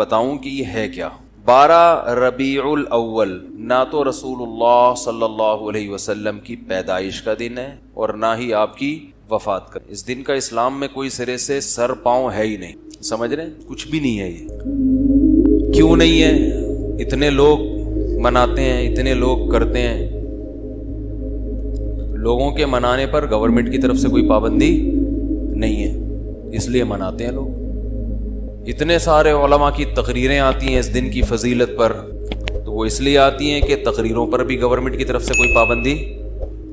بتاؤں کہ یہ ہے کیا. 12 ربیع الاول نہ تو رسول اللہ صلی اللہ علیہ وسلم کی پیدائش کا دن ہے اور نہ ہی آپ کی وفات کا. اس دن کا اسلام میں کوئی سرے سے سر پاؤں ہے ہی نہیں. سمجھ رہے ہیں؟ کچھ بھی نہیں ہے. یہ کیوں نہیں ہے؟ اتنے لوگ مناتے ہیں, اتنے لوگ کرتے ہیں. لوگوں کے منانے پر گورنمنٹ کی طرف سے کوئی پابندی نہیں ہے, اس لیے مناتے ہیں لوگ. اتنے سارے علماء کی تقریریں آتی ہیں اس دن کی فضیلت پر, تو وہ اس لیے آتی ہیں کہ تقریروں پر بھی گورنمنٹ کی طرف سے کوئی پابندی,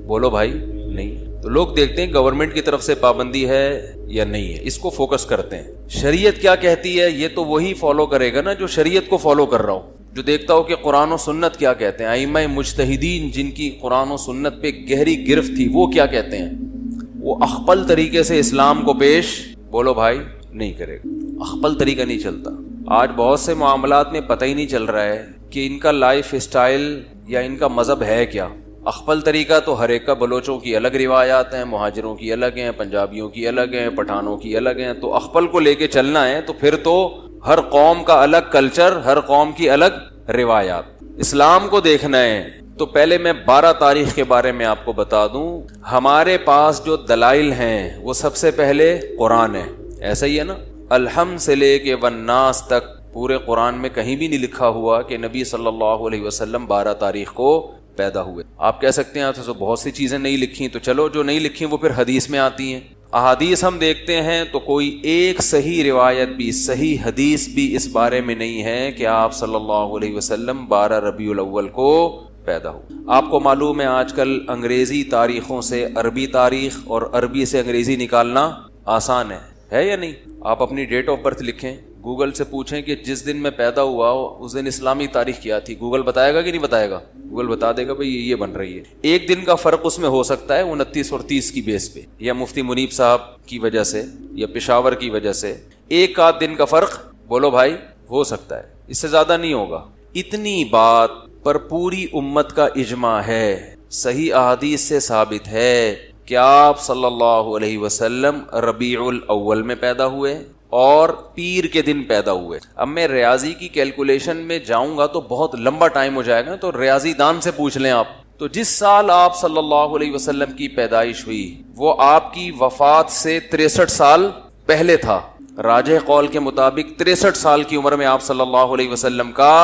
بولو بھائی, نہیں. تو لوگ دیکھتے ہیں گورنمنٹ کی طرف سے پابندی ہے یا نہیں ہے, اس کو فوکس کرتے ہیں. شریعت کیا کہتی ہے یہ تو وہی فالو کرے گا نا جو شریعت کو فالو کر رہا ہو, جو دیکھتا ہو کہ قرآن و سنت کیا کہتے ہیں. ائمہ مجتہدین جن کی قرآن و سنت پہ گہری گرفت تھی وہ کیا کہتے ہیں, وہ اخپل طریقے سے اسلام کو پیش, بولو بھائی, نہیں کرے گا. اخپل طریقہ نہیں چلتا. آج بہت سے معاملات میں پتہ ہی نہیں چل رہا ہے کہ ان کا لائف اسٹائل یا ان کا مذہب ہے کیا. اخپل طریقہ تو ہر ایک کا, بلوچوں کی الگ روایات ہیں, مہاجروں کی الگ ہیں, پنجابیوں کی الگ ہیں, پٹھانوں کی الگ ہیں. تو اخپل کو لے کے چلنا ہے تو پھر تو ہر قوم کا الگ کلچر, ہر قوم کی الگ روایات. اسلام کو دیکھنا ہے تو پہلے میں 12 تاریخ کے بارے میں آپ کو بتا دوں. ہمارے پاس جو دلائل ہیں وہ سب سے پہلے قرآن ہے. ایسا ہی ہے نا, الحمد سے لے کے والناس تک پورے قرآن میں کہیں بھی نہیں لکھا ہوا کہ نبی صلی اللہ علیہ وسلم 12 تاریخ کو پیدا ہوئے. آپ کہہ سکتے ہیں تو بہت سی چیزیں نہیں لکھی, تو چلو جو نہیں لکھی وہ پھر حدیث میں آتی ہیں. احادیث ہم دیکھتے ہیں تو کوئی ایک صحیح روایت بھی, صحیح حدیث بھی اس بارے میں نہیں ہے کہ آپ صلی اللہ علیہ وسلم 12 ربیع الاول کو پیدا ہو. آپ کو معلوم ہے آج کل انگریزی تاریخوں سے عربی تاریخ اور عربی سے انگریزی نکالنا آسان ہے یا نہیں؟ آپ اپنی ڈیٹ آف برتھ لکھیں, گوگل سے پوچھیں کہ جس دن میں پیدا ہوا اس دن اسلامی تاریخ کیا تھی, گوگل بتائے گا کہ نہیں بتائے گا؟ گوگل بتا دے گا بھئی یہ بن رہی ہے. ایک دن کا فرق اس میں ہو سکتا ہے 29 اور 30 کی بیس پہ, یا مفتی منیب صاحب کی وجہ سے, یا پشاور کی وجہ سے, ایک آدھ دن کا فرق بولو بھائی ہو سکتا ہے, اس سے زیادہ نہیں ہوگا. اتنی بات پر پوری امت کا اجماع ہے, صحیح احادیث سے ثابت ہے کہ آپ صلی اللہ علیہ وسلم ربیع الاول میں پیدا ہوئے اور پیر کے دن پیدا ہوئے. اب میں ریاضی کی کیلکولیشن میں جاؤں گا تو بہت لمبا ٹائم ہو جائے گا, تو ریاضی دان سے پوچھ لیں آپ. تو جس سال آپ صلی اللہ علیہ وسلم کی پیدائش ہوئی وہ آپ کی وفات سے 63 سال پہلے تھا. راجح قول کے مطابق 63 سال کی عمر میں آپ صلی اللہ علیہ وسلم کا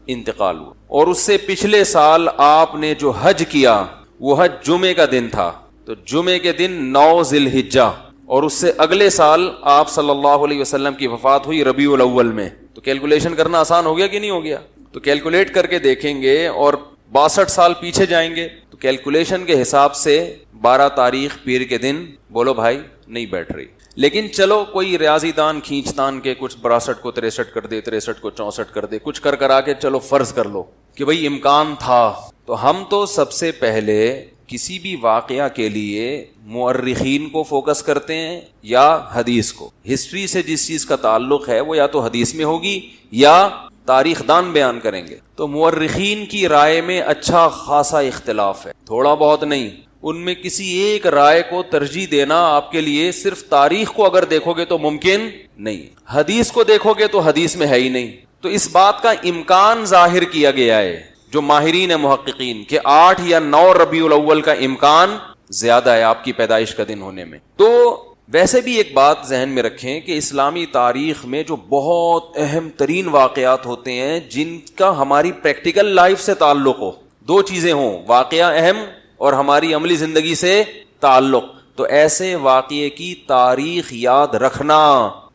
انتقال ہوا. اور اس سے پچھلے سال آپ نے جو حج کیا وہ حج جمعے کا دن تھا, تو جمعے کے دن 9 ذی الحجہ, اور اس سے اگلے سال آپ صلی اللہ علیہ وسلم کی وفات ہوئی ربیع الاول میں. تو کیلکولیشن کرنا آسان ہو گیا کہ نہیں ہو گیا؟ تو کیلکولیٹ کر کے دیکھیں گے اور 62 سال پیچھے جائیں گے تو کیلکولیشن کے حساب سے 12 تاریخ پیر کے دن بولو بھائی نہیں بیٹھ رہی. لیکن چلو کوئی ریاضی دان کھینچ تان کے کچھ 62 کو 63 کر دے, 63 کو 64 کر دے, کچھ کر آ کے چلو فرض کر لو کہ بھئی امکان تھا. تو ہم تو سب سے پہلے کسی بھی واقعہ کے لیے مورخین کو فوکس کرتے ہیں یا حدیث کو. ہسٹری سے جس چیز کا تعلق ہے وہ یا تو حدیث میں ہوگی یا تاریخ دان بیان کریں گے. تو مورخین کی رائے میں اچھا خاصا اختلاف ہے, تھوڑا بہت نہیں. ان میں کسی ایک رائے کو ترجیح دینا آپ کے لیے صرف تاریخ کو اگر دیکھو گے تو ممکن نہیں, حدیث کو دیکھو گے تو حدیث میں ہے ہی نہیں. تو اس بات کا امکان ظاہر کیا گیا ہے جو ماہرین محققین کہ 8 یا 9 ربیع الاول کا امکان زیادہ ہے آپ کی پیدائش کا دن ہونے میں. تو ویسے بھی ایک بات ذہن میں رکھیں کہ اسلامی تاریخ میں جو بہت اہم ترین واقعات ہوتے ہیں جن کا ہماری پریکٹیکل لائف سے تعلق ہو, 2 چیزیں ہوں, واقعہ اہم اور ہماری عملی زندگی سے تعلق, تو ایسے واقعے کی تاریخ یاد رکھنا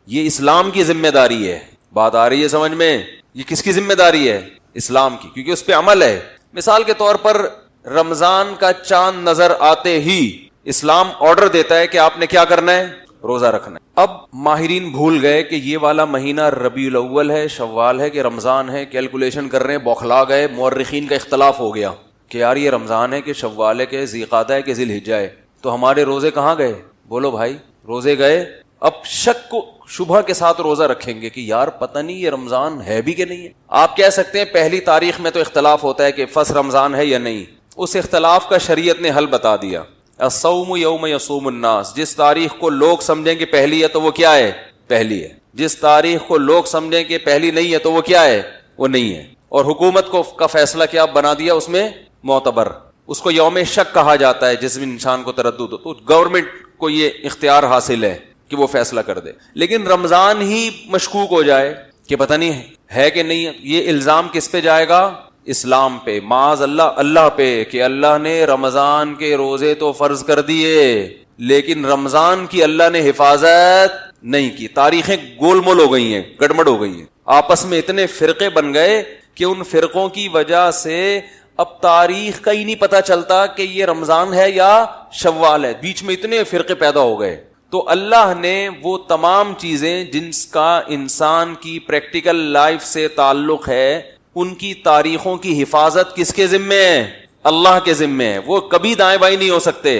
یہ اسلام کی ذمہ داری ہے. بات آ رہی ہے سمجھ میں؟ یہ کس کی ذمہ داری ہے؟ اسلام کی, کیونکہ اس پہ عمل ہے. مثال کے طور پر رمضان کا چاند نظر آتے ہی اسلام آرڈر دیتا ہے کہ آپ نے کیا کرنا ہے؟ روزہ رکھنا ہے. اب ماہرین بھول گئے کہ یہ والا مہینہ ربیع الاول ہے, شوال ہے کہ رمضان ہے, کیلکولیشن کر رہے ہیں, بوکھلا گئے. مورخین کا اختلاف ہو گیا کہ یار یہ رمضان ہے کہ شوال ہے کہ ذی قعدہ ہے کہ ذی الحجہ ہے, تو ہمارے روزے کہاں گئے؟ بولو بھائی روزے گئے. اب شک کو شبہ کے ساتھ روزہ رکھیں گے کہ یار پتہ نہیں یہ رمضان ہے بھی کہ نہیں ہے. آپ کہہ سکتے ہیں پہلی تاریخ میں تو اختلاف ہوتا ہے کہ فرض رمضان ہے یا نہیں, اس اختلاف کا شریعت نے حل بتا دیا. الصوم یوم یصوم الناس, جس تاریخ کو لوگ سمجھیں کہ پہلی ہے تو وہ کیا ہے؟ پہلی ہے. جس تاریخ کو لوگ سمجھیں کہ پہلی نہیں ہے تو وہ کیا ہے؟ وہ نہیں ہے. اور حکومت کو کا فیصلہ کیا بنا دیا اس میں؟ معتبر. اس کو یوم شک کہا جاتا ہے جس میں انسان کو تردد ہو. تو گورنمنٹ کو یہ اختیار حاصل ہے کہ وہ فیصلہ کر دے. لیکن رمضان ہی مشکوک ہو جائے کہ پتہ نہیں ہے کہ نہیں, یہ الزام کس پہ جائے گا؟ اسلام پہ, معاذ اللہ پہ, کہ اللہ نے رمضان کے روزے تو فرض کر دیے لیکن رمضان کی اللہ نے حفاظت نہیں کی. تاریخیں گول مول ہو گئی ہیں, گڑبڑ ہو گئی ہیں, آپس میں اتنے فرقے بن گئے کہ ان فرقوں کی وجہ سے اب تاریخ کا ہی نہیں پتا چلتا کہ یہ رمضان ہے یا شوال ہے. بیچ میں اتنے فرقے پیدا ہو گئے. تو اللہ نے وہ تمام چیزیں جن کا انسان کی پریکٹیکل لائف سے تعلق ہے, ان کی تاریخوں کی حفاظت کس کے ذمے ہے؟ اللہ کے ذمے ہے. وہ کبھی دائیں بائیں نہیں ہو سکتے,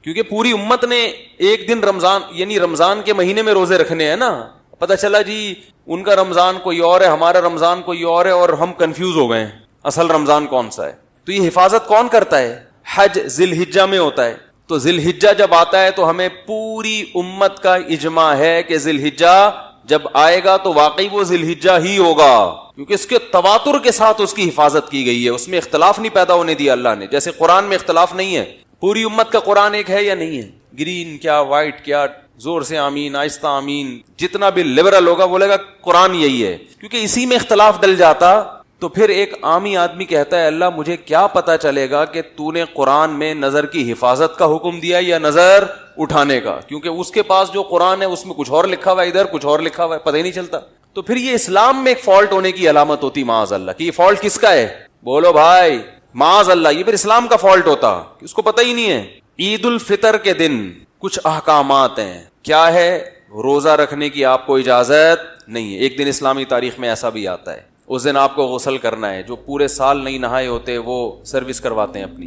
کیونکہ پوری امت نے ایک دن رمضان یعنی رمضان کے مہینے میں روزے رکھنے ہیں نا. پتہ چلا جی ان کا رمضان کوئی اور ہے, ہمارا رمضان کوئی اور ہے, اور ہم کنفیوز ہو گئے اصل رمضان کون سا ہے. تو یہ حفاظت کون کرتا ہے؟ حج ذی الحجہ میں ہوتا ہے. تو ذی الحجہ جب آتا ہے تو ہمیں پوری امت کا اجماع ہے کہ ذی الحجہ جب آئے گا تو واقعی وہ ذی الحجہ ہی ہوگا, کیونکہ اس کے تواتر کے ساتھ اس کی حفاظت کی گئی ہے. اس میں اختلاف نہیں پیدا ہونے دیا اللہ نے. جیسے قرآن میں اختلاف نہیں ہے, پوری امت کا قرآن ایک ہے یا نہیں ہے؟ گرین کیا وائٹ کیا, زور سے آمین, آہستہ آمین, جتنا بھی لبرل ہوگا بولے گا قرآن یہی ہے. کیونکہ اسی میں اختلاف ڈل جاتا تو پھر ایک عامی آدمی کہتا ہے اللہ مجھے کیا پتا چلے گا کہ تو نے قرآن میں نظر کی حفاظت کا حکم دیا یا نظر اٹھانے کا, کیونکہ اس کے پاس جو قرآن ہے اس میں کچھ اور لکھا ہوا ہے, ادھر کچھ اور لکھا ہوا ہے, پتہ ہی نہیں چلتا. تو پھر یہ اسلام میں ایک فالٹ ہونے کی علامت ہوتی معاذ اللہ کہ یہ فالٹ کس کا ہے؟ بولو بھائی معاذ اللہ, یہ پھر اسلام کا فالٹ ہوتا, اس کو پتہ ہی نہیں ہے. عید الفطر کے دن کچھ احکامات ہیں, کیا ہے؟ روزہ رکھنے کی آپ کو اجازت نہیں ہے. ایک دن اسلامی تاریخ میں ایسا بھی آتا ہے, اس دن آپ کو غسل کرنا ہے. جو پورے سال نہیں نہائے ہوتے وہ سروس کرواتے ہیں اپنی.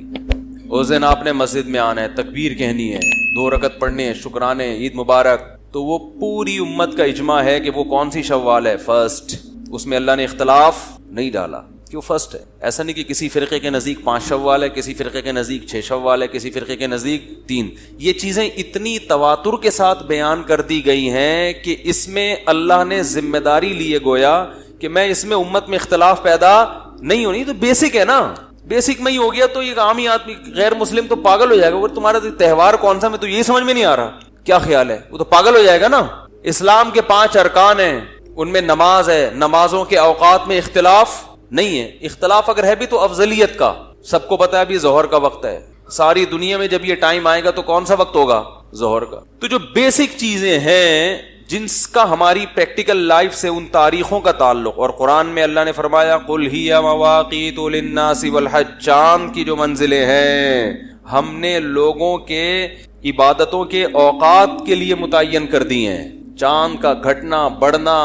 اس دن آپ نے مسجد میں آنا ہے, تکبیر کہنی ہے, 2 رکعت پڑھنے ہیں, شکرانے, عید مبارک. تو وہ پوری امت کا اجماع ہے کہ وہ کون سی شوال ہے؟ فرسٹ. اس میں اللہ نے اختلاف نہیں ڈالا کہ وہ فرسٹ ہے. ایسا نہیں کہ کسی فرقے کے نزدیک 5 شوال ہے, کسی فرقے کے نزدیک 6 شوال ہے, کسی فرقے کے نزدیک 3. یہ چیزیں اتنی تواتر کے ساتھ بیان کر دی گئی ہیں کہ اس میں اللہ نے ذمہ داری لیے گویا کہ میں اس میں امت میں اختلاف پیدا نہیں ہونی. تو بیسک ہے نا, بیسک میں ہی ہو گیا تو ایک عامی آدمی غیر مسلم تو پاگل ہو جائے گا. وہ تمہارا تہوار کون سا, میں تو یہ سمجھ میں نہیں آ رہا, کیا خیال ہے؟ وہ تو پاگل ہو جائے گا نا. اسلام کے 5 ارکان ہیں, ان میں نماز ہے, نمازوں کے اوقات میں اختلاف نہیں ہے. اختلاف اگر ہے بھی تو افضلیت کا. سب کو پتا ہے ابھی ظہر کا وقت ہے, ساری دنیا میں جب یہ ٹائم آئے گا تو کون سا وقت ہوگا؟ ظہر کا. تو جو بیسک چیزیں ہیں جن کا ہماری پریکٹیکل لائف سے ان تاریخوں کا تعلق, اور قرآن میں اللہ نے فرمایا قل ہی مواقیت للناس والحج, چاند کی جو منزلیں ہیں ہم نے لوگوں کے عبادتوں کے اوقات کے لیے متعین کر دی ہیں. چاند کا گھٹنا بڑھنا,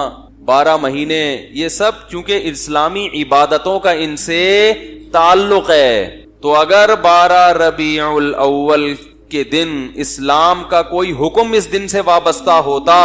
12 مہینے, یہ سب چونکہ اسلامی عبادتوں کا ان سے تعلق ہے. تو اگر 12 ربیع الاول کے دن اسلام کا کوئی حکم اس دن سے وابستہ ہوتا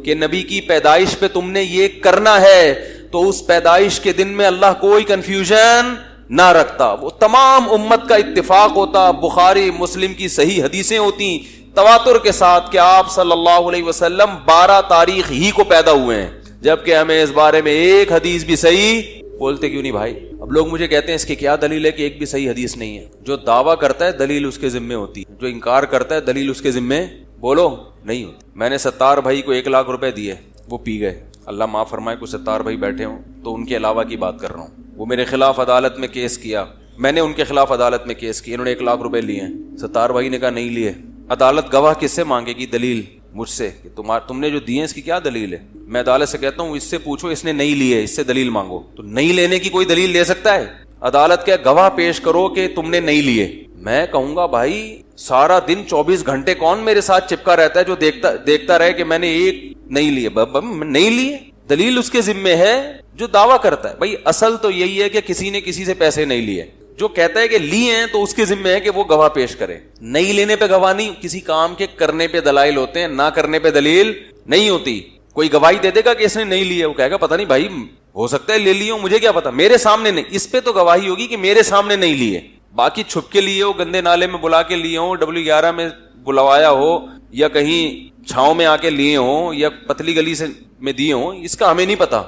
کہ نبی کی پیدائش پہ تم نے یہ کرنا ہے, تو اس پیدائش کے دن میں اللہ کوئی کنفیوژن نہ رکھتا, وہ تمام امت کا اتفاق ہوتا. بخاری مسلم کی صحیح حدیثیں ہوتی تواتر کے ساتھ کہ آپ صلی اللہ علیہ وسلم 12 تاریخ ہی کو پیدا ہوئے ہیں, جبکہ ہمیں اس بارے میں ایک حدیث بھی صحیح بولتے کیوں نہیں بھائی؟ اب لوگ مجھے کہتے ہیں اس کی کیا دلیل ہے کہ ایک بھی صحیح حدیث نہیں ہے. جو دعویٰ کرتا ہے دلیل اس کے ذمے ہوتی ہے, جو انکار کرتا ہے دلیل اس کے ذمے بولو نہیں ہوتی. میں نے 70 بھائی کو 1 لاکھ روپے دیے, وہ پی گئے, اللہ معاف فرمائے, کوئی 70 بھائی بیٹھے ہوں تو ان کے علاوہ کی بات کر رہا ہوں. وہ میرے خلاف عدالت میں کیس کیا, میں نے ان کے خلاف عدالت میں کیس کیا, انہوں نے 1 لاکھ روپے لیے, 70 بھائی نے کہا نہیں لیے. عدالت گواہ کس سے مانگے گی؟ دلیل مجھ سے کہ تم نے جو دیے اس کی کیا دلیل ہے. میں عدالت سے کہتا ہوں اس سے پوچھو اس نے نہیں لیے, اس سے دلیل مانگو. تو نہیں لینے کی کوئی دلیل لے سکتا ہے؟ عدالت کے گواہ پیش کرو کہ تم نے نہیں لیے. میں کہوں گا بھائی سارا دن 24 گھنٹے کون میرے ساتھ چپکا رہتا ہے جو دیکھتا رہے کہ میں نے ایک نہیں لیے. نہیں لیے, دلیل اس کے ذمے ہے جو دعویٰ کرتا ہے. بھائی اصل تو یہی ہے کہ کسی نے کسی سے پیسے نہیں لیے. جو کہتا ہے کہ لیے ہیں تو اس کے ذمے ہے کہ وہ گواہ پیش کرے. نہیں لینے پہ گواہ نہیں, کسی کام کے کرنے پہ دلائل ہوتے ہیں, نہ کرنے پہ دلیل نہیں ہوتی. کوئی گواہی دے دے گا کہ اس نے نہیں لیے, وہ کہے گا پتہ نہیں بھائی ہو سکتا ہے لے لیے ہوں, مجھے کیا پتا, میرے سامنے نہیں. اس پہ تو گواہی ہوگی کہ میرے سامنے نہیں لیے. باقی چھپ کے لیے ہو, گندے نالے میں بلا کے لیے ہو, W11 میں بلوایا ہو, یا کہیں چھاؤں میں آ کے لیے ہوں یا پتلی گلی سے میں دیے ہوں، اس کا ہمیں نہیں پتا.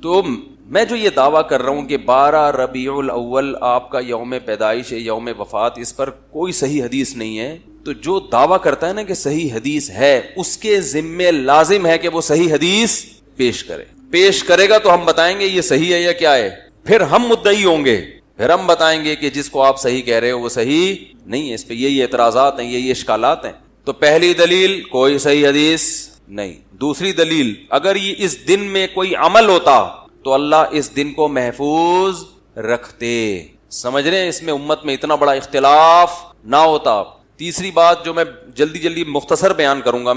تو میں جو یہ دعویٰ کر رہا ہوں کہ 12 ربیع الاول آپ کا یوم پیدائش ہے، یوم وفات، اس پر کوئی صحیح حدیث نہیں ہے. تو جو دعویٰ کرتا ہے نا کہ صحیح حدیث ہے، اس کے ذمے لازم ہے کہ وہ صحیح حدیث پیش کرے. پیش کرے گا تو ہم بتائیں گے یہ صحیح ہے یا کیا ہے، پھر ہم مدعی ہوں گے، پھر ہم بتائیں گے کہ جس کو آپ صحیح کہہ رہے ہو وہ صحیح نہیں ہے. اس پہ یہی اعتراضات ہیں، یہی اشکالات ہیں. تو پہلی دلیل، کوئی صحیح حدیث نہیں. دوسری دلیل، اگر یہ اس دن میں کوئی عمل ہوتا تو اللہ اس دن کو محفوظ رکھتے. سمجھ رہے ہیں؟ اس میں امت میں اتنا بڑا اختلاف نہ ہوتا. تیسری بات جو میں جلدی مختصر بیان کروں گا،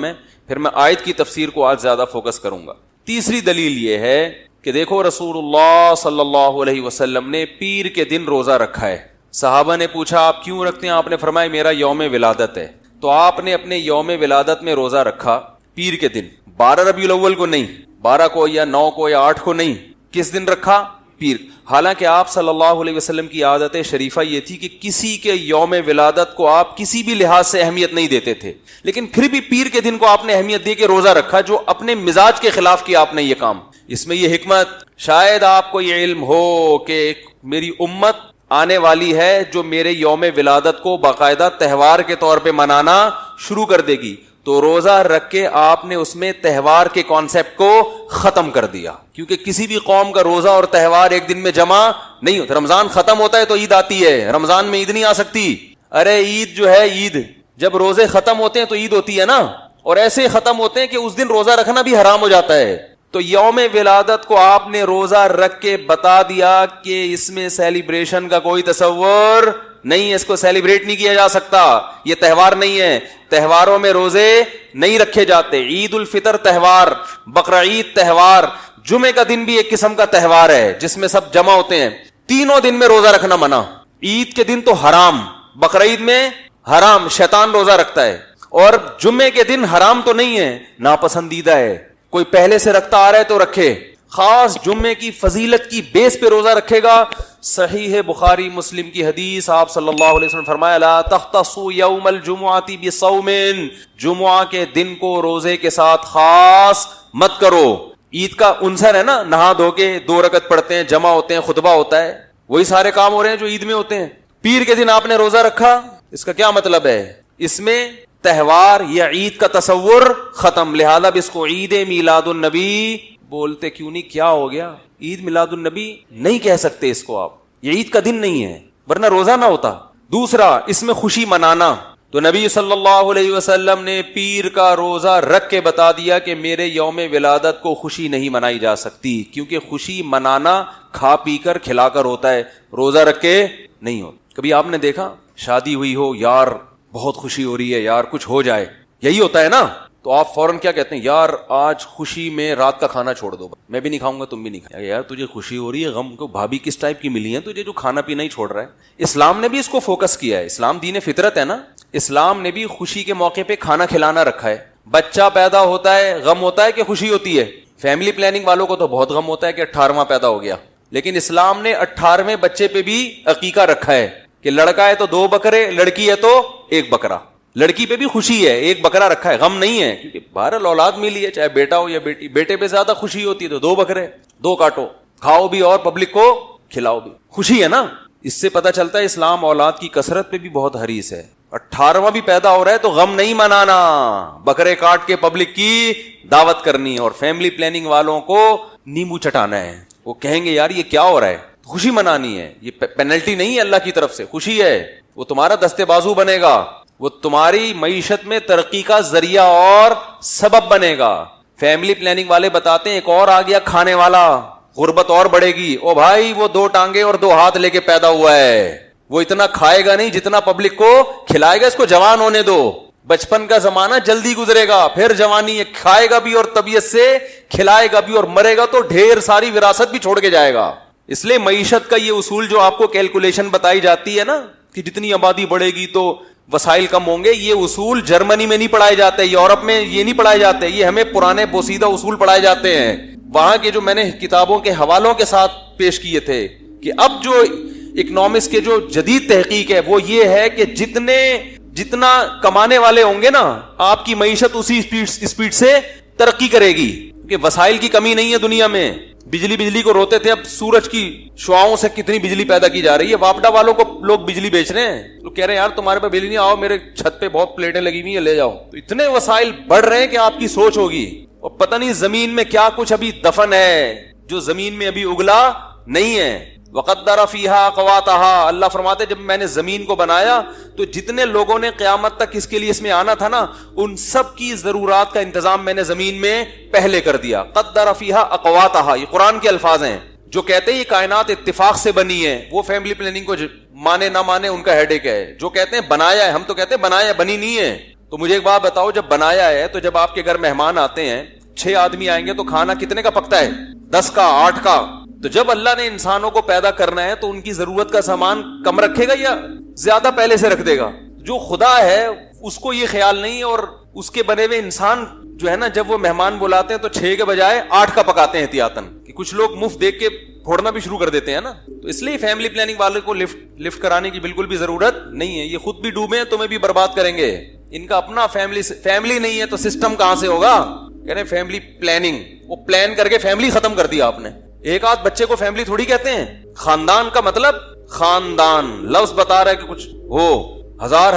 پھر میں آیت کی تفسیر کو آج زیادہ فوکس کروں گا. تیسری دلیل یہ ہے کہ دیکھو رسول اللہ صلی اللہ علیہ وسلم نے پیر کے دن روزہ رکھا ہے. صحابہ نے پوچھا آپ کیوں رکھتے ہیں؟ آپ نے فرمایا میرا یوم ولادت ہے. تو آپ نے اپنے یوم ولادت میں روزہ رکھا پیر کے دن، 12 ربیع الاول کو نہیں، 12 کو یا 9 کو یا 8 کو نہیں. کس دن رکھا؟ پیر. حالانکہ آپ صلی اللہ علیہ وسلم کی عادت شریفہ یہ تھی کہ کسی کے یوم ولادت کو آپ کسی بھی لحاظ سے اہمیت نہیں دیتے تھے، لیکن پھر بھی پیر کے دن کو آپ نے اہمیت دی کہ روزہ رکھا، جو اپنے مزاج کے خلاف کیا آپ نے یہ کام. اس میں یہ حکمت، شاید آپ کو یہ علم ہو کہ میری امت آنے والی ہے جو میرے یوم ولادت کو باقاعدہ تہوار کے طور پہ منانا شروع کر دے گی، تو روزہ رکھ کے آپ نے اس میں تہوار کے کانسیپٹ کو ختم کر دیا. کیونکہ کسی بھی قوم کا روزہ اور تہوار ایک دن میں جمع نہیں ہوتا. رمضان ختم ہوتا ہے تو عید آتی ہے، رمضان میں عید نہیں آ سکتی. ارے عید جو ہے، عید جب روزے ختم ہوتے ہیں تو عید ہوتی ہے نا، اور ایسے ختم ہوتے ہیں کہ اس دن روزہ رکھنا بھی حرام ہو جاتا ہے. تو یوم ولادت کو آپ نے روزہ رکھ کے بتا دیا کہ اس میں سیلیبریشن کا کوئی تصور نہیں ہے، اس کو سیلیبریٹ نہیں کیا جا سکتا، یہ تہوار نہیں ہے. تہواروں میں روزے نہیں رکھے جاتے. عید الفطر تہوار، بقرعید تہوار، جمعے کا دن بھی ایک قسم کا تہوار ہے جس میں سب جمع ہوتے ہیں. تینوں دن میں روزہ رکھنا منع. عید کے دن تو حرام، بقرعید میں حرام، شیطان روزہ رکھتا ہے. اور جمعے کے دن حرام تو نہیں ہے، ناپسندیدہ ہے. کوئی پہلے سے رکھتا آ رہا ہے تو رکھے، خاص جمعے کی فضیلت کی بیس پہ روزہ رکھے گا. صحیح بخاری مسلم کی حدیث، آپ صلی اللہ علیہ وسلم فرمایا لا تختصوا یوم الجمعۃ بصوم، جمعہ کے دن کو روزے کے ساتھ خاص مت کرو. عید کا عنصر ہے نا، نہا دھو کے 2 رکعت پڑھتے ہیں، جمع ہوتے ہیں، خطبہ ہوتا ہے، وہی سارے کام ہو رہے ہیں جو عید میں ہوتے ہیں. پیر کے دن آپ نے روزہ رکھا، اس کا کیا مطلب ہے؟ اس میں تہوار یا عید کا تصور ختم. لہذا اس کو عید میلاد النبی بولتے کیوں نہیں؟ کیا ہو گیا؟ عید میلاد النبی نہیں کہہ سکتے اس کو آپ، یہ عید کا دن نہیں ہے، ورنہ روزہ نہ ہوتا. دوسرا، اس میں خوشی منانا. تو نبی صلی اللہ علیہ وسلم نے پیر کا روزہ رکھ کے بتا دیا کہ میرے یوم ولادت کو خوشی نہیں منائی جا سکتی، کیونکہ خوشی منانا کھا پی کر کھلا کر ہوتا ہے، روزہ رکھ کے نہیں ہوتا. کبھی آپ نے دیکھا شادی ہوئی ہو، یار بہت خوشی ہو رہی ہے، یار کچھ ہو جائے، یہی ہوتا ہے نا، تو آپ فوراً کیا کہتے ہیں؟ یار آج خوشی میں رات کا کھانا چھوڑ دو، میں بھی نہیں کھاؤں گا، تم بھی نہیں کھاؤ. یار تجھے خوشی ہو رہی ہے، غم کو بھابھی کس ٹائپ کی ملی ہے تجھے جو کھانا پینا ہی چھوڑ رہا ہے؟ اسلام نے بھی اس کو فوکس کیا ہے. اسلام دین فطرت ہے نا، اسلام نے بھی خوشی کے موقع پہ کھانا کھلانا رکھا ہے. بچہ پیدا ہوتا ہے غم ہوتا ہے کہ خوشی ہوتی ہے؟ فیملی پلاننگ والوں کو تو بہت غم ہوتا ہے کہ 18واں پیدا ہو گیا، لیکن اسلام نے 18ویں بچے پہ بھی عقیقہ رکھا ہے کہ لڑکا ہے تو 2 بکرے، لڑکی ہے تو 1 بکرا. لڑکی پہ بھی خوشی ہے، 1 بکرا رکھا ہے، غم نہیں ہے، کیونکہ بہرحال اولاد ملی ہے، چاہے بیٹا ہو یا بیٹی. بیٹے پہ زیادہ خوشی ہوتی ہے تو 2 بکرے، 2 کاٹو، کھاؤ بھی اور پبلک کو کھلاؤ بھی، خوشی ہے نا. اس سے پتہ چلتا ہے اسلام اولاد کی کثرت پہ بھی بہت حریص ہے. 18واں بھی پیدا ہو رہا ہے تو غم نہیں منانا، بکرے کاٹ کے پبلک کی دعوت کرنی ہے. اور فیملی پلاننگ والوں کو نیمبو چٹانا ہے، وہ کہیں گے یار یہ کیا ہو رہا ہے، خوشی منانی ہے، یہ پینلٹی نہیں ہے اللہ کی طرف سے، خوشی ہے. وہ تمہارا دستے بازو بنے گا، وہ تمہاری معیشت میں ترقی کا ذریعہ اور سبب بنے گا. فیملی پلاننگ والے بتاتے ہیں ایک اور آ گیا کھانے والا، غربت اور بڑھے گی. او بھائی وہ 2 ٹانگیں اور 2 ہاتھ لے کے پیدا ہوا ہے، وہ اتنا کھائے گا نہیں جتنا پبلک کو کھلائے گا. اس کو جوان ہونے دو، بچپن کا زمانہ جلدی گزرے گا، پھر جوانی ہے، کھائے گا بھی اور طبیعت سے کھلائے گا بھی، اور مرے گا تو ڈھیر ساری وراثت بھی چھوڑ کے جائے گا. اس لیے معیشت کا یہ اصول جو آپ کو کیلکولیشن بتائی جاتی ہے نا کہ جتنی آبادی بڑھے گی تو وسائل کم ہوں گے، یہ اصول جرمنی میں نہیں پڑھائے جاتے، یورپ میں یہ نہیں پڑھائے جاتے، یہ ہمیں پرانے بوسیدہ اصول پڑھائے جاتے ہیں. وہاں کے جو میں نے کتابوں کے حوالوں کے ساتھ پیش کیے تھے کہ اب جو اکنامکس کے جو جدید تحقیق ہے وہ یہ ہے کہ جتنے جتنا کمانے والے ہوں گے نا آپ کی معیشت اسی اسپیڈ سے ترقی کرے گی، کہ وسائل کی کمی نہیں ہے دنیا میں. بجلی کو روتے تھے، اب سورج کی شعاؤں سے کتنی بجلی پیدا کی جا رہی ہے. واپڈا والوں کو لوگ بجلی بیچ رہے ہیں، لوگ کہہ رہے ہیں یار تمہارے پاس بجلی نہیں، آؤ میرے چھت پہ بہت پلیٹیں لگی ہوئی ہیں لے جاؤ. تو اتنے وسائل بڑھ رہے ہیں کہ آپ کی سوچ ہوگی، اور پتہ نہیں زمین میں کیا کچھ ابھی دفن ہے جو زمین میں ابھی اگلا نہیں ہے. وقدر فیہا اقواتہا، اللہ فرماتے جب میں نے زمین کو بنایا تو جتنے لوگوں نے قیامت تک اس کے لیے اس میں آنا تھا نا، ان سب کی ضرورات کا انتظام میں نے زمین میں پہلے کر دیا. قدر فیہا اقواتہا، یہ قرآن کے الفاظ ہیں. جو کہتے ہیں یہ کائنات اتفاق سے بنی ہے، وہ فیملی پلاننگ کو مانے نہ مانے ان کا ہیڈیک ہے. جو کہتے ہیں بنایا ہے، ہم تو کہتے ہیں بنایا ہے، بنی نہیں ہے. تو مجھے ایک بات بتاؤ، جب بنایا ہے تو جب آپ کے گھر مہمان آتے ہیں 6 آدمی آئیں گے تو کھانا کتنے کا پکتا ہے؟ 10 کا، 8 کا. تو جب اللہ نے انسانوں کو پیدا کرنا ہے تو ان کی ضرورت کا سامان کم رکھے گا یا زیادہ پہلے سے رکھ دے گا؟ جو خدا ہے اس کو یہ خیال نہیں ہے، اور اس کے بنے ہوئے انسان جو ہے نا جب وہ مہمان بلاتے ہیں تو 6 کے بجائے 8 کا پکاتے ہیں احتیاطاً، کہ کچھ لوگ مفت دیکھ کے پھوڑنا بھی شروع کر دیتے ہیں نا. تو اس لیے فیملی پلاننگ والے کو لفٹ کرانے کی بالکل بھی ضرورت نہیں ہے. یہ خود بھی ڈوبے ہیں، تمہیں بھی برباد کریں گے. ان کا اپنا فیملی نہیں ہے تو سسٹم کہاں سے ہوگا؟ کہہ رہے فیملی پلاننگ، وہ پلان کر کے فیملی ختم کر دیا آپ نے. ایک آدھ بچے کو فیملی تھوڑی کہتے ہیں. خاندان کا مطلب خاندان لفظ بتا رہا ہے کہ کچھ ہو، ہزار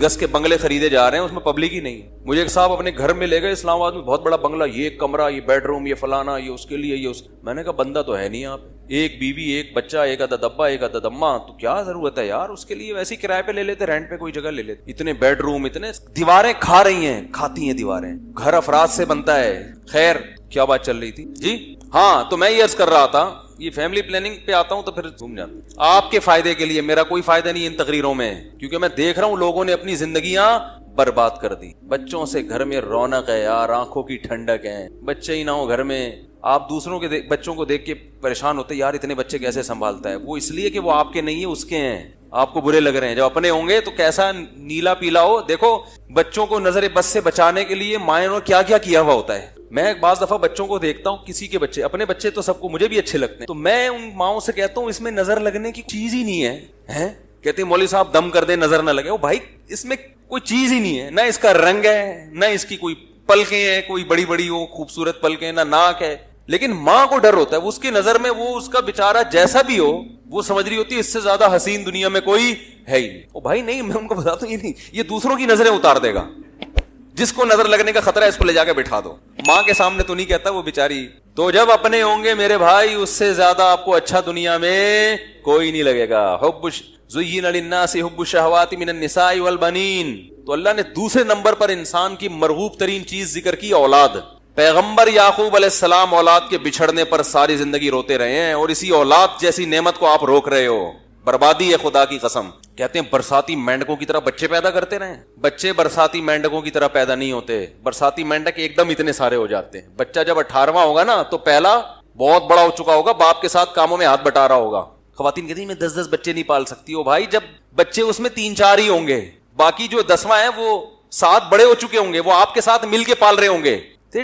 گز کے بنگلے خریدے جا رہے ہیں، اس میں پبلک ہی نہیں. مجھے ایک صاحب اپنے گھر میں لے گئے اسلام آباد میں، بہت بڑا بنگلہ، یہ ایک کمرہ، یہ بیڈ روم، یہ فلانا، یہ اس کے لیے، یہ اس. میں نے کہا بندہ تو ہے نہیں آپ، ایک بیوی، ایک بچہ، ایک عدد ابا، ایک عدد اماں، تو کیا ضرورت ہے یار اس کے لیے؟ ویسے کرائے پہ لے لیتے، رینٹ پہ کوئی جگہ لے لیتے. اتنے بیڈ روم، اتنے دیواریں کھا رہی ہیں، کھاتی ہیں دیواریں. گھر افراد سے بنتا ہے. خیر کیا بات چل رہی تھی جی؟ ہاں تو میں یہ عرض کر رہا تھا، یہ فیملی پلاننگ پہ آتا ہوں تو پھر گھوم جاتا ہوں. آپ کے فائدے کے لیے، میرا کوئی فائدہ نہیں ان تقریروں میں، کیونکہ میں دیکھ رہا ہوں لوگوں نے اپنی زندگیاں برباد کر دی. بچوں سے گھر میں رونق ہے یار، آنکھوں کی ٹھنڈک ہے. بچے ہی نہ ہو گھر میں، آپ دوسروں کے بچوں کو دیکھ کے پریشان ہوتے یار اتنے بچے کیسے سنبھالتا ہے. وہ اس لیے کہ وہ آپ کے نہیں ہیں، اس کے ہیں. آپ کو برے لگ رہے ہیں. جب اپنے ہوں گے تو کیسا نیلا پیلا ہو. دیکھو بچوں کو نظر بد سے بچانے کے لیے مائیں نے کیا کیا کیا ہوا ہوتا ہے. میں بعض دفعہ بچوں کو دیکھتا ہوں، کسی کے بچے، اپنے بچے تو سب کو مجھے بھی اچھے لگتے ہیں، تو میں ان ماؤں سے کہتا ہوں اس میں نظر لگنے کی چیز ہی نہیں ہے. کہتے ہیں مولوی صاحب دم کر دیں نظر نہ لگے. وہ بھائی اس میں کوئی چیز ہی نہیں ہے، نہ اس کا رنگ ہے، نہ اس کی کوئی پلکیں ہیں، کوئی بڑی بڑی وہ خوبصورت پلکیں، نہ ناک ہے. لیکن ماں کو ڈر ہوتا ہے، وہ اس کی نظر میں وہ اس کا بیچارہ جیسا بھی ہو وہ سمجھ رہی ہوتی ہے اس سے زیادہ حسین دنیا میں کوئی ہے ہی نہیں. او بھائی نہیں، میں ان کو بتاتا ہوں یہ نہیں، یہ دوسروں کی نظریں اتار دے گا. جس کو نظر لگنے کا خطرہ ہے اس کو لے جا کے بٹھا دو. ماں کے سامنے تو نہیں کہتا وہ بیچاری. تو جب اپنے ہوں گے میرے بھائی، اس سے زیادہ آپ کو اچھا دنیا میں کوئی نہیں لگے گا. زین للناس حب الشہوات من النساء والبنین. تو اللہ نے دوسرے نمبر پر انسان کی مرغوب ترین چیز ذکر کی، اولاد. پیغمبر یعقوب علیہ السلام اولاد کے بچھڑنے پر ساری زندگی روتے رہے ہیں، اور اسی اولاد جیسی نعمت کو آپ روک رہے ہو. بربادی ہے خدا کی قسم. کہتے ہیں برساتی مینڈکوں کی طرح بچے پیدا کرتے رہیں. بچے برساتی مینڈکوں کی طرح پیدا نہیں ہوتے. برساتی مینڈک ایک دم اتنے سارے ہو جاتے ہیں. بچہ جب 18واں ہوگا نا تو پہلا بہت بڑا ہو چکا ہوگا، باپ کے ساتھ کاموں میں ہاتھ بٹا رہا ہوگا. خواتین کہتی ہیں میں 10 بچے نہیں پال سکتی. ہو بھائی جب بچے اس میں 3-4 ہی ہوں گے، باقی جو 10واں ہیں وہ 7 بڑے ہو چکے ہوں گے، وہ آپ کے ساتھ مل کے پال رہے ہوں گے.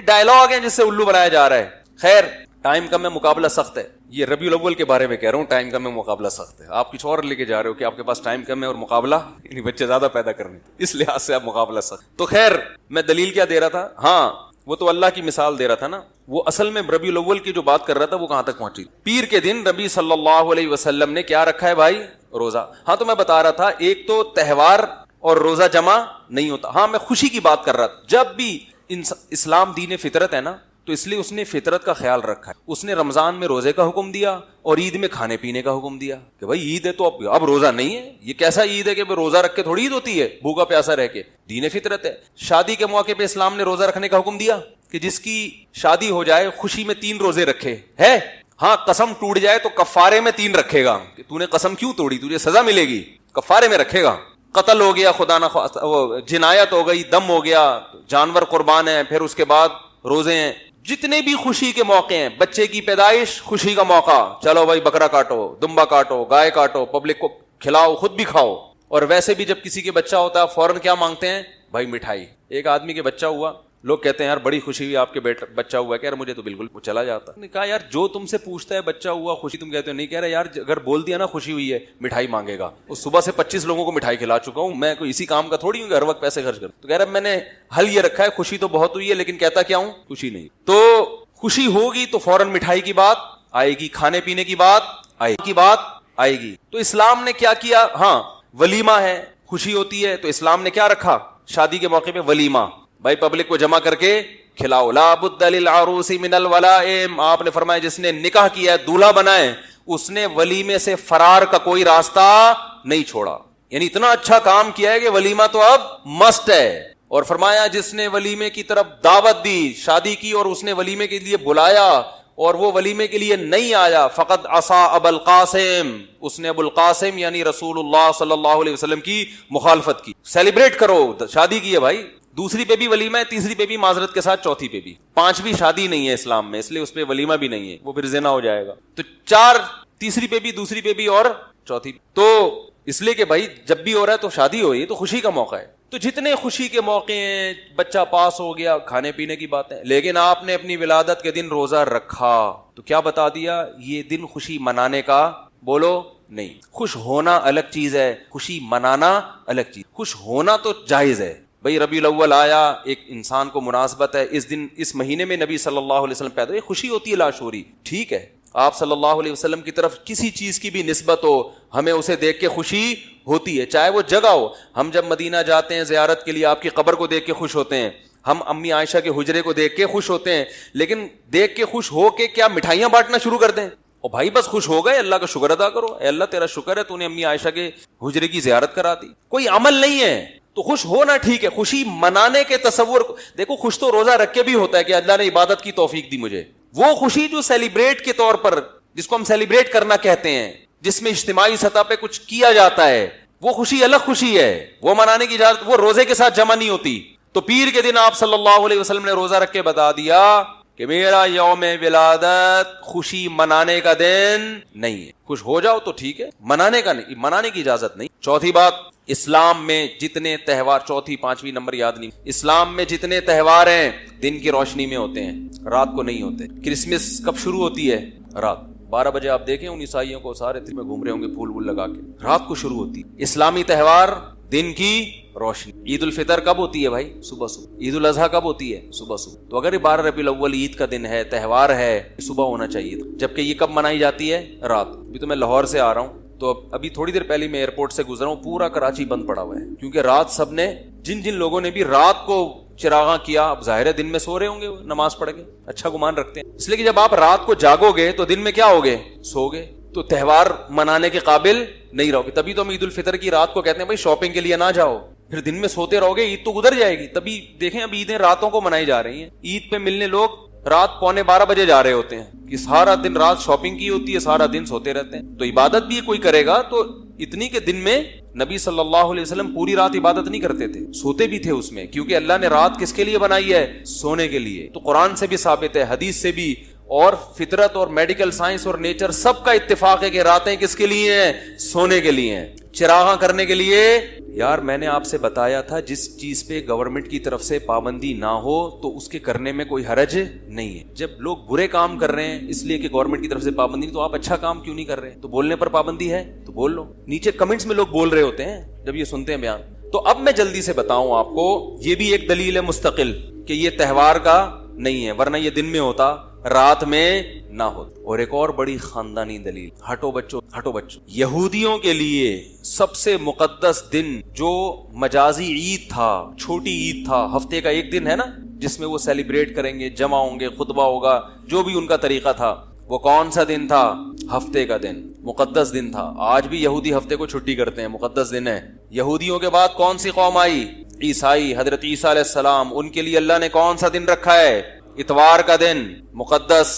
ڈائلاگ ہے جس سے الو بنایا جا رہا ہے. خیر ٹائم کم ہے، مقابلہ سخت ہے. یہ ربیع الاول کے بارے میں کہہ رہا ہوں، ٹائم کم ہے مقابلہ سخت ہے. آپ کچھ اور لے کے جا رہے ہو کہ آپ کے پاس ٹائم کم ہے اور مقابلہ یعنی بچے زیادہ پیدا کرنے، اس لحاظ سے آپ مقابلہ سخت. تو خیر میں دلیل کیا دے رہا تھا؟ ہاں وہ تو اللہ کی مثال دے رہا تھا نا. وہ اصل میں ربیع الاول کی جو بات کر رہا تھا وہ کہاں تک پہنچی؟ پیر کے دن نبی صلی اللہ علیہ وسلم نے کیا رکھا ہے بھائی؟ روزہ. ہاں تو میں بتا رہا تھا ایک تو تہوار اور روزہ جمع نہیں ہوتا. ہاں میں خوشی کی بات کر رہا تھا. جب بھی اسلام دین فطرت ہے نا تو اس لیے اس نے فطرت کا خیال رکھا ہے. اس نے رمضان میں روزے کا حکم دیا اور عید میں کھانے پینے کا حکم دیا کہ بھائی عید ہے تو اب روزہ نہیں ہے. یہ کیسا عید ہے کہ روزہ رکھ کے تھوڑی عید ہوتی ہے، بھوکا پیاسا رہ کے. دین فطرت ہے. شادی کے موقع پہ اسلام نے روزہ رکھنے کا حکم دیا کہ جس کی شادی ہو جائے خوشی میں 3 روزے رکھے ہے. ہاں قسم ٹوٹ جائے تو کفارے میں 3 رکھے گا کہ تو نے قسم کیوں توڑی، تجھے سزا ملے گی، کفارے میں رکھے گا. قتل ہو گیا خدا نہ جنایت ہو گئی، دم ہو گیا، جانور قربان ہے، پھر اس کے بعد روزے ہیں. جتنے بھی خوشی کے موقع ہیں، بچے کی پیدائش خوشی کا موقع، چلو بھائی بکرا کاٹو، دمبا کاٹو، گائے کاٹو، پبلک کو کھلاؤ، خود بھی کھاؤ. اور ویسے بھی جب کسی کے بچہ ہوتا ہے فوراً کیا مانگتے ہیں؟ بھائی مٹھائی. ایک آدمی کے بچہ ہوا لوگ کہتے ہیں یار بڑی خوشی ہوئی آپ کے بچہ ہوا ہے، کہ یار مجھے تو بالکل چلا جاتا. نے کہا یار جو تم سے پوچھتا ہے بچہ ہوا خوشی تم کہتے ہو نہیں، کہہ رہے یار اگر بول دیا نا خوشی ہوئی ہے مٹھائی مانگے گا. وہ صبح سے 25 لوگوں کو مٹھائی کھلا چکا ہوں، میں کوئی اسی کام کا تھوڑی ہوں کہ ہر وقت پیسے خرچ کروں. تو کہہ رہا میں نے حل یہ رکھا ہے خوشی تو بہت ہوئی ہے لیکن کہتا کیا ہوں خوشی نہیں. تو خوشی ہوگی تو فوراً مٹھائی کی بات آئے گی، کھانے پینے کی بات آئے گی. تو اسلام نے کیا کیا؟ ہاں ولیمہ ہے، خوشی ہوتی ہے تو اسلام نے کیا رکھا؟ شادی کے موقع پہ ولیمہ، بھائی پبلک کو جمع کر کے کھلاؤ. لا بد للعروس من الولائم، آپ نے فرمایا جس نے نکاح کیا ہے دولہا بنا ہے اس نے ولیمے سے فرار کا کوئی راستہ نہیں چھوڑا. یعنی اتنا اچھا کام کیا ہے کہ ولیمہ تو اب مسٹ ہے. اور فرمایا جس نے ولیمے کی طرف دعوت دی، شادی کی اور اس نے ولیمے کے لیے بلایا اور وہ ولیمے کے لیے نہیں آیا، فقط عصا ابو القاسم، اس نے ابو القاسم یعنی رسول اللہ صلی اللہ علیہ وسلم کی مخالفت کی. سیلیبریٹ کرو، شادی کی ہے بھائی، دوسری پہ بھی ولیمہ ہے، تیسری پہ بھی معذرت کے ساتھ چوتھی پہ بھی. پانچویں شادی نہیں ہے اسلام میں، اس لیے اس پہ ولیمہ بھی نہیں ہے، وہ پھر زنا ہو جائے گا. تو چار، تیسری پہ بھی، دوسری پہ بھی اور چوتھی. تو اس لیے کہ بھائی جب بھی ہو رہا ہے تو شادی ہو رہی ہے تو خوشی کا موقع ہے. تو جتنے خوشی کے موقع ہیں، بچہ پاس ہو گیا، کھانے پینے کی باتیں. لیکن آپ نے اپنی ولادت کے دن روزہ رکھا تو کیا بتا دیا؟ یہ دن خوشی منانے کا بولو نہیں. خوش ہونا الگ چیز ہے، خوشی منانا الگ چیز. خوش ہونا تو جائز ہے بھائی، ربیع الاول آیا، ایک انسان کو مناسبت ہے، اس دن اس مہینے میں نبی صلی اللہ علیہ وسلم پیدا ہوئے، خوشی ہوتی ہے لاشعوری، ٹھیک ہے. آپ صلی اللہ علیہ وسلم کی طرف کسی چیز کی بھی نسبت ہو، ہمیں اسے دیکھ کے خوشی ہوتی ہے، چاہے وہ جگہ ہو. ہم جب مدینہ جاتے ہیں زیارت کے لیے، آپ کی قبر کو دیکھ کے خوش ہوتے ہیں، ہم امی عائشہ کے حجرے کو دیکھ کے خوش ہوتے ہیں. لیکن دیکھ کے خوش ہو کے کیا مٹھائیاں بانٹنا شروع کر دیں؟ اور بھائی بس خوش ہو گئے، اللہ کا شکر ادا کرو، اے اللہ تیرا شکر ہے تو نے امی عائشہ کے حجرے کی زیارت کرا دی. کوئی عمل نہیں ہے. تو خوش ہونا ٹھیک ہے، خوشی منانے کے تصور دیکھو. خوش تو روزہ رکھ کے بھی ہوتا ہے کہ اللہ نے عبادت کی توفیق دی مجھے. وہ خوشی جو سیلیبریٹ کے طور پر، جس کو ہم سیلیبریٹ کرنا کہتے ہیں، جس میں اجتماعی سطح پہ کچھ کیا جاتا ہے، وہ خوشی الگ خوشی ہے، وہ منانے کی اجازت، وہ روزے کے ساتھ جمع نہیں ہوتی. تو پیر کے دن آپ صلی اللہ علیہ وسلم نے روزہ رکھ کے بتا دیا کہ میرا یوم ولادت خوشی منانے کا دن نہیں ہے. خوش ہو جاؤ تو ٹھیک ہے، منانے کا نہیں، منانے کی اجازت نہیں. چوتھی بات، اسلام میں جتنے تہوار، چوتھی پانچویں نمبر یاد نہیں، اسلام میں جتنے تہوار ہیں دن کی روشنی میں ہوتے ہیں، رات کو نہیں ہوتے. کرسمس کب شروع ہوتی ہے؟ رات 12 بجے. آپ دیکھیں ان عیسائیوں کو سارے دن میں گھوم رہے ہوں گے پھول وول لگا کے، رات کو شروع ہوتی. اسلامی تہوار دن کی روشنی. عید الفطر کب ہوتی ہے بھائی؟ صبح صبح. عید الاضحیٰ کب ہوتی ہے؟ صبح صبح. تو اگر 12 ربیع الاول عید کا دن ہے، تہوار ہے، صبح ہونا چاہیے تھا. جبکہ یہ کب منائی جاتی ہے؟ رات. ابھی تو میں لاہور سے آ رہا ہوں تو ابھی تھوڑی دیر پہلے میں ایئرپورٹ سے گزرا ہوں، پورا کراچی بند پڑا ہوا ہے کیونکہ رات سب نے، جن لوگوں نے بھی رات کو چراغاں کیا، اب ظاہر ہے دن میں سو رہے ہوں گے نماز پڑھ کے، اچھا گمان رکھتے ہیں. اس لیے کہ جب آپ رات کو جاگو گے تو دن میں کیا ہوگے؟ سو گے. تو تہوار منانے کے قابل نہیں رہو گے. تبھی تو ہم عید الفطر کی رات کو کہتے ہیں بھائی شاپنگ کے لیے نہ جاؤ، پھر دن میں سوتے رہو گے عید تو گزر جائے گی. تبھی دیکھیں اب عیدیں راتوں کو منائی جا رہی ہیں. عید پہ ملنے لوگ رات 11:45 بجے جا رہے ہوتے ہیں کہ سارا دن رات شاپنگ کی ہوتی ہے، سارا دن سوتے رہتے ہیں. تو عبادت بھی کوئی کرے گا تو اتنی کہ دن میں نبی صلی اللہ علیہ وسلم پوری رات عبادت نہیں کرتے تھے، سوتے بھی تھے اس میں، کیونکہ اللہ نے رات کس کے لیے بنائی ہے؟ سونے کے لیے. تو قرآن سے بھی ثابت ہے، حدیث سے بھی، اور فطرت اور میڈیکل سائنس اور نیچر سب کا اتفاق ہے کہ راتیں کس کے لیے ہیں؟ سونے کے لیے ہیں، چراغاں کرنے کے لیے. یار میں نے آپ سے بتایا تھا جس چیز پہ گورنمنٹ کی طرف سے پابندی نہ ہو تو اس کے کرنے میں کوئی حرج نہیں ہے. جب لوگ برے کام کر رہے ہیں اس لیے کہ گورنمنٹ کی طرف سے پابندی نہیں، تو آپ اچھا کام کیوں نہیں کر رہے؟ تو بولنے پر پابندی ہے تو بول لو. نیچے کمنٹس میں لوگ بول رہے ہوتے ہیں جب یہ سنتے ہیں بیان. تو اب میں جلدی سے بتاؤں آپ کو، یہ بھی ایک دلیل ہے مستقل کہ یہ تہوار کا نہیں ہے، ورنہ یہ دن میں ہوتا، رات میں نہ ہو. اور ایک اور بڑی خاندانی دلیل، ہٹو بچوں، یہودیوں کے لیے سب سے مقدس دن جو مجازی عید تھا، چھوٹی عید تھا، ہفتے کا ایک دن ہے نا جس میں وہ سیلیبریٹ کریں گے، جمع ہوں گے، خطبہ ہوگا، جو بھی ان کا طریقہ تھا، وہ کون سا دن تھا؟ ہفتے کا دن، مقدس دن تھا. آج بھی یہودی ہفتے کو چھٹی کرتے ہیں، مقدس دن ہے. یہودیوں کے بعد کون سی قوم آئی؟ عیسائی. حضرت عیسیٰ علیہ السلام، ان کے لیے اللہ نے کون سا دن رکھا ہے؟ اتوار کا دن، مقدس.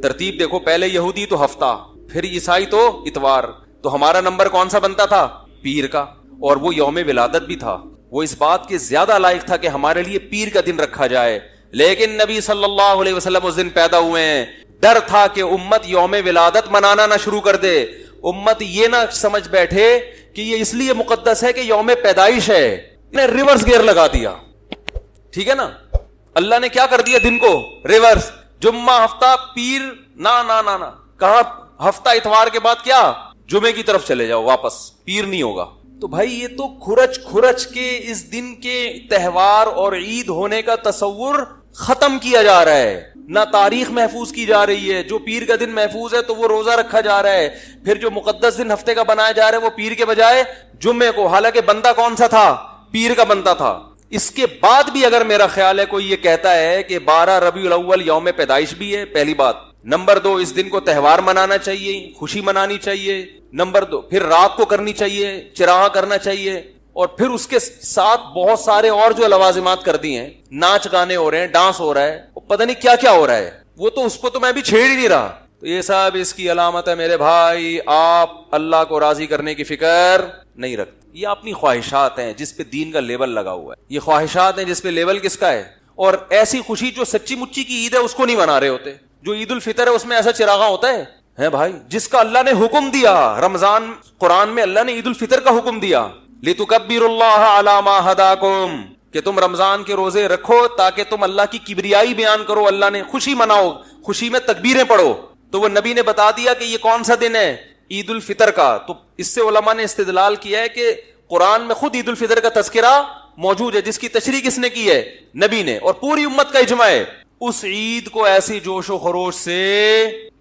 ترتیب دیکھو، پہلے یہودی تو ہفتہ، پھر عیسائی تو اتوار. تو ہمارا نمبر کون سا بنتا تھا؟ پیر کا. اور وہ یوم ولادت بھی تھا، وہ اس بات کے زیادہ لائق تھا کہ ہمارے لیے پیر کا دن رکھا جائے. لیکن نبی صلی اللہ علیہ وسلم اس دن پیدا ہوئے ہیں. ڈر تھا کہ امت یوم ولادت منانا نہ شروع کر دے، امت یہ نہ سمجھ بیٹھے کہ یہ اس لیے مقدس ہے کہ یوم پیدائش ہے. نے ریورس گیئر لگا دیا، ٹھیک ہے نا. اللہ نے کیا کر دیا دن کو ریورس, جمعہ ہفتہ پیر نا نا نا نا, کہاں ہفتہ اتوار کے بعد کیا جمعے کی طرف چلے جاؤ واپس, پیر نہیں ہوگا. تو بھائی یہ تو کھرچ کے اس دن کے تہوار اور عید ہونے کا تصور ختم کیا جا رہا ہے, نہ تاریخ محفوظ کی جا رہی ہے. جو پیر کا دن محفوظ ہے تو وہ روزہ رکھا جا رہا ہے, پھر جو مقدس دن ہفتے کا بنایا جا رہا ہے وہ پیر کے بجائے جمعے کو, حالانکہ بندہ کون سا تھا, پیر کا بندہ تھا. اس کے بعد بھی اگر میرا خیال ہے کوئی یہ کہتا ہے کہ 12 ربیع الاول یوم پیدائش بھی ہے, پہلی بات. نمبر 2, اس دن کو تہوار منانا چاہیے, خوشی منانی چاہیے. نمبر 2, پھر رات کو کرنی چاہیے, چراغاں کرنا چاہیے, اور پھر اس کے ساتھ بہت سارے اور جو لوازمات کر دی ہیں, ناچ گانے ہو رہے ہیں, ڈانس ہو رہا ہے, پتہ نہیں کیا کیا ہو رہا ہے. وہ تو اس کو تو میں بھی چھیڑ ہی نہیں رہا. تو یہ سب اس کی علامت ہے میرے بھائی, آپ اللہ کو راضی کرنے کی فکر نہیں رکھتے. یہ اپنی خواہشات ہیں جس پہ دین کا لیبل لگا ہوا ہے, یہ خواہشات ہیں جس پہ لیبل کس کا ہے. اور ایسی خوشی جو سچی مچی کی عید ہے اس کو نہیں منا رہے ہوتے. جو عید الفطر ہے اس میں ایسا چراغاں ہوتا ہے بھائی, جس کا اللہ نے حکم دیا رمضان, قرآن میں اللہ نے عید الفطر کا حکم دیا, لِتُكَبِّرُوا اللَّهَ عَلَى مَا هَدَاكُمْ, کہ تم رمضان کے روزے رکھو تاکہ تم اللہ کی کبریائی بیان کرو, اللہ نے خوشی مناؤ, خوشی میں تکبیریں پڑھو. تو وہ نبی نے بتا دیا کہ یہ کون سا دن ہے, عید الفطر کا. تو اس سے علماء نے استدلال کیا ہے کہ قرآن میں خود عید الفطر کا تذکرہ موجود ہے, جس کی تشریح کس نے کی ہے, نبی نے, اور پوری امت کا اجماع ہے. اس عید کو ایسی جوش و خروش سے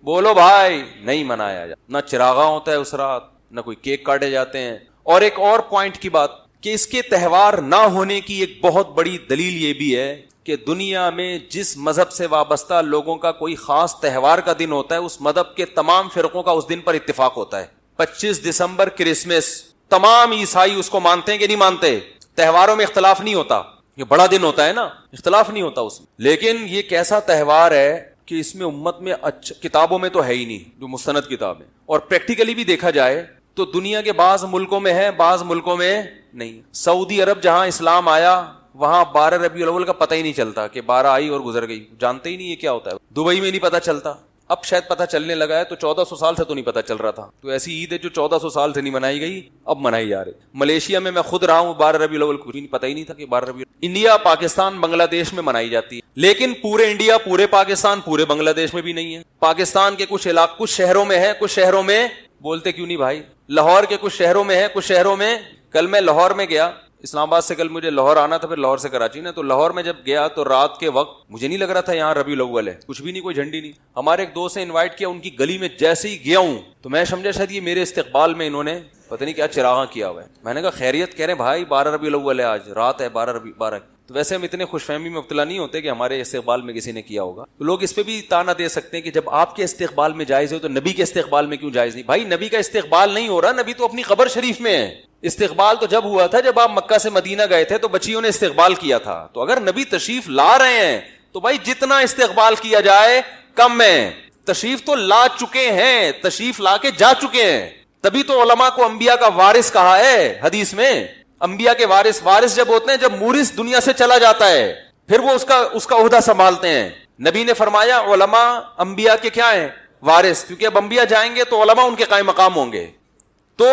بولو بھائی نہیں منایا جاتا, نہ چراغاں ہوتا ہے اس رات, نہ کوئی کیک کاٹے جاتے ہیں. اور ایک اور پوائنٹ کی بات کہ اس کے تہوار نہ ہونے کی ایک بہت بڑی دلیل یہ بھی ہے کہ دنیا میں جس مذہب سے وابستہ لوگوں کا کوئی خاص تہوار کا دن ہوتا ہے, اس مذہب کے تمام فرقوں کا اس دن پر اتفاق ہوتا ہے. 25 دسمبر کرسمس, تمام عیسائی اس کو مانتے ہیں کہ نہیں مانتے, تہواروں میں اختلاف نہیں ہوتا, یہ بڑا دن ہوتا ہے نا, اختلاف نہیں ہوتا اس میں. لیکن یہ کیسا تہوار ہے کہ اس میں امت میں کتابوں میں تو ہے ہی نہیں, جو مستند کتاب ہے, اور پریکٹیکلی بھی دیکھا جائے تو دنیا کے بعض ملکوں میں ہے, بعض ملکوں میں نہیں. سعودی عرب جہاں اسلام آیا وہاں 12 ربیع الاول کا پتہ ہی نہیں چلتا کہ 12 آئی اور گزر گئی, جانتے ہی نہیں یہ کیا ہوتا ہے. دبئی میں نہیں پتہ چلتا, اب شاید پتہ چلنے لگا ہے, تو 1400 سال سے تو نہیں پتہ چل رہا تھا. تو ایسی عید ہے جو 1400 سال سے نہیں منائی گئی, اب منائی جا رہی. ملیشیا میں خود رہا ہوں, 12 ربیع الاول کچھ پتہ ہی نہیں تھا کہ 12 ربیع. انڈیا, پاکستان, بنگلہ دیش میں منائی جاتی ہے, لیکن پورے انڈیا, پورے پاکستان, پورے بنگلہ دیش میں بھی نہیں ہے. پاکستان کے کچھ علاقے, کچھ شہروں میں ہے, کچھ شہروں میں, بولتے کیوں نہیں بھائی, لاہور کے کچھ شہروں میں ہے, کچھ شہروں میں. کل میں لاہور میں گیا, اسلام آباد سے کل مجھے لاہور آنا تھا, پھر لاہور سے کراچی نا, تو لاہور میں جب گیا تو رات کے وقت مجھے نہیں لگ رہا تھا یہاں ربیع الاول ہے, کچھ بھی نہیں, کوئی جھنڈی نہیں. ہمارے ایک دوست نے انوائٹ کیا, ان کی گلی میں جیسے ہی گیا ہوں تو میں سمجھا شاید یہ میرے استقبال میں انہوں نے پتہ نہیں کیا چراغاں کیا ہوا ہے. میں نے کہا خیریت, کہہ رہے بھائی 12 ربیع الاول ہے, آج رات ہے 12. تو ویسے ہم اتنے خوش فہمی میں مبتلا نہیں ہوتے کہ ہمارے استقبال میں کسی نے کیا ہوگا. تو لوگ اس پہ بھی تانا دے سکتے ہیں کہ جب آپ کے استقبال میں جائز ہو تو نبی کے استقبال میں کیوں جائز نہیں. بھائی نبی کا استقبال نہیں ہو رہا, نبی تو اپنی قبر شریف میں ہے. استقبال تو جب ہوا تھا جب آپ مکہ سے مدینہ گئے تھے تو بچیوں نے استقبال کیا تھا. تو اگر نبی تشریف لا رہے ہیں تو بھائی جتنا استقبال کیا جائے کم ہے. تشریف تو لا چکے ہیں, تشریف لا کے جا چکے ہیں, تبھی تو علماء کو انبیاء کا وارث کہا ہے حدیث میں. انبیاء کے وارث جب ہوتے ہیں جب مورث دنیا سے چلا جاتا ہے پھر وہ اس کا عہدہ سنبھالتے ہیں. نبی نے فرمایا علماء انبیاء کے کیا ہیں, وارث, کیونکہ اب انبیاء جائیں گے تو علماء ان کے قائم مقام ہوں گے. تو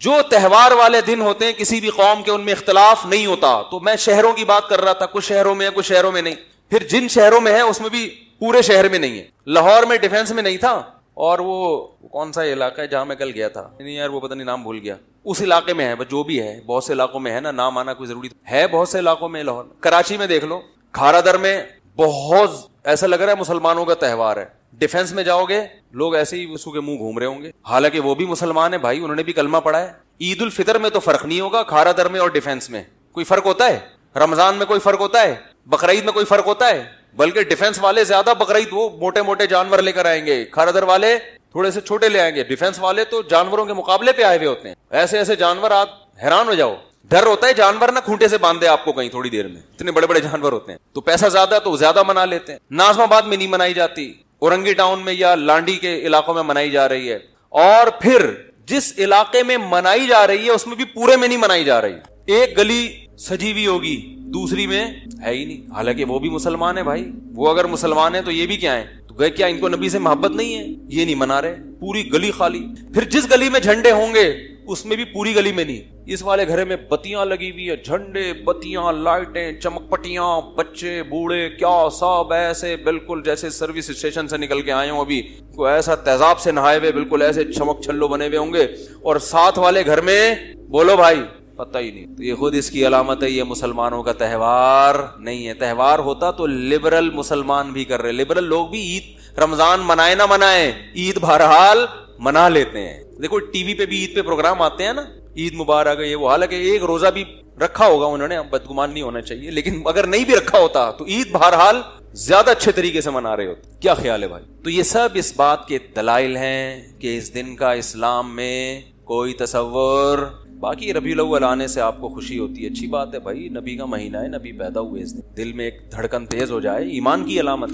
جو تہوار والے دن ہوتے ہیں کسی بھی قوم کے ان میں اختلاف نہیں ہوتا. تو میں شہروں کی بات کر رہا تھا, کچھ شہروں میں ہے, کچھ شہروں میں نہیں. پھر جن شہروں میں ہے اس میں بھی پورے شہر میں نہیں ہے. لاہور میں ڈیفنس میں نہیں تھا, اور وہ کون سا علاقہ ہے جہاں میں کل گیا تھا, نہیں یار وہ پتہ نہیں نام بھول گیا, اس علاقے میں ہے, جو بھی ہے, بہت سے علاقوں میں ہے نا, نام آنا کوئی ضروری ہے, بہت سے علاقوں میں. لاہور, کراچی میں دیکھ لو, کھارا در میں بہت ایسا لگ رہا ہے مسلمانوں کا تہوار ہے. ڈیفنس میں جاؤ گے لوگ ایسے ہی اس کے منہ گھوم رہے ہوں گے, حالانکہ وہ بھی مسلمان ہیں بھائی, انہوں نے بھی کلمہ پڑھا ہے. عید الفطر میں تو فرق نہیں ہوگا, کھارا در میں اور ڈیفنس میں کوئی فرق ہوتا ہے؟ رمضان میں کوئی فرق ہوتا ہے؟ بقرعید میں کوئی فرق ہوتا ہے؟ بلکہ ڈیفنس والے زیادہ بقرعید وہ موٹے موٹے جانور لے کر آئیں گے, کھارا در والے تھوڑے سے چھوٹے لے آئیں گے. ڈیفنس والے تو جانوروں کے مقابلے پہ آئے ہوئے ہوتے ہیں, ایسے ایسے جانور آپ حیران ہو جاؤ. ڈر ہوتا ہے جانور نہ کھونٹے سے باندھے آپ کو کہیں تھوڑی دیر میں, اتنے بڑے بڑے جانور ہوتے ہیں. تو پیسہ زیادہ تو زیادہ منا لیتے ہیں. ناظم آباد میں نہیں منائی جاتی, اورنگی ٹاؤن میں یا لانڈی کے علاقوں میں منائی جا رہی ہے. اور پھر جس علاقے میں منائی جا رہی ہے اس میں بھی پورے میں نہیں منائی جا رہی. ایک گلی سجی ہوئی ہوگی, دوسری میں ہے ہی نہیں, حالانکہ وہ بھی مسلمان ہے بھائی. وہ اگر مسلمان ہے تو یہ بھی کیا ہے, تو گئے کیا ان کو نبی سے محبت نہیں ہے, یہ نہیں منا رہے, پوری گلی خالی. پھر جس گلی میں جھنڈے ہوں گے اس میں بھی پوری گلی میں نہیں. اس والے گھر میں بتیاں لگی ہوئی ہے، جھنڈے، بتیاں، لائٹیں، چمک پٹیاں، بچے بوڑھے کیا سب ایسے بالکل جیسے سروس اسٹیشن سے نکل کے آئے ہوں، ابھی کوئی ایسا تیزاب سے نہائے ہوئے بالکل ایسے چمک چھلو بنے ہوئے ہوں گے، اور ساتھ والے گھر میں بولو بھائی پتہ ہی نہیں. تو یہ خود اس کی علامت ہے، یہ مسلمانوں کا تہوار نہیں ہے. تہوار ہوتا تو لبرل مسلمان بھی کر رہے، لبرل لوگ بھی عید رمضان منائے نہ منائے، عید بہرحال منا لیتے ہیں. دیکھو ٹی وی پہ بھی عید پہ پروگرام آتے ہیں نا، عید مبارک ہے یہ وہ، حالانکہ ایک روزہ بھی رکھا ہوگا انہوں نے، بدگمان نہیں ہونا چاہیے، لیکن اگر نہیں بھی رکھا ہوتا تو عید بہرحال زیادہ اچھے طریقے سے منا رہے ہوتے. کیا خیال ہے بھائی؟ تو یہ سب اس بات کے دلائل ہیں کہ اس دن کا اسلام میں کوئی تصور. باقی ربیع الاول آنے سے آپ کو خوشی ہوتی ہے، اچھی بات ہے بھائی، نبی کا مہینہ ہے، نبی پیدا ہوئے اس دن، دل میں ایک دھڑکن تیز ہو جائے، ایمان کی علامت.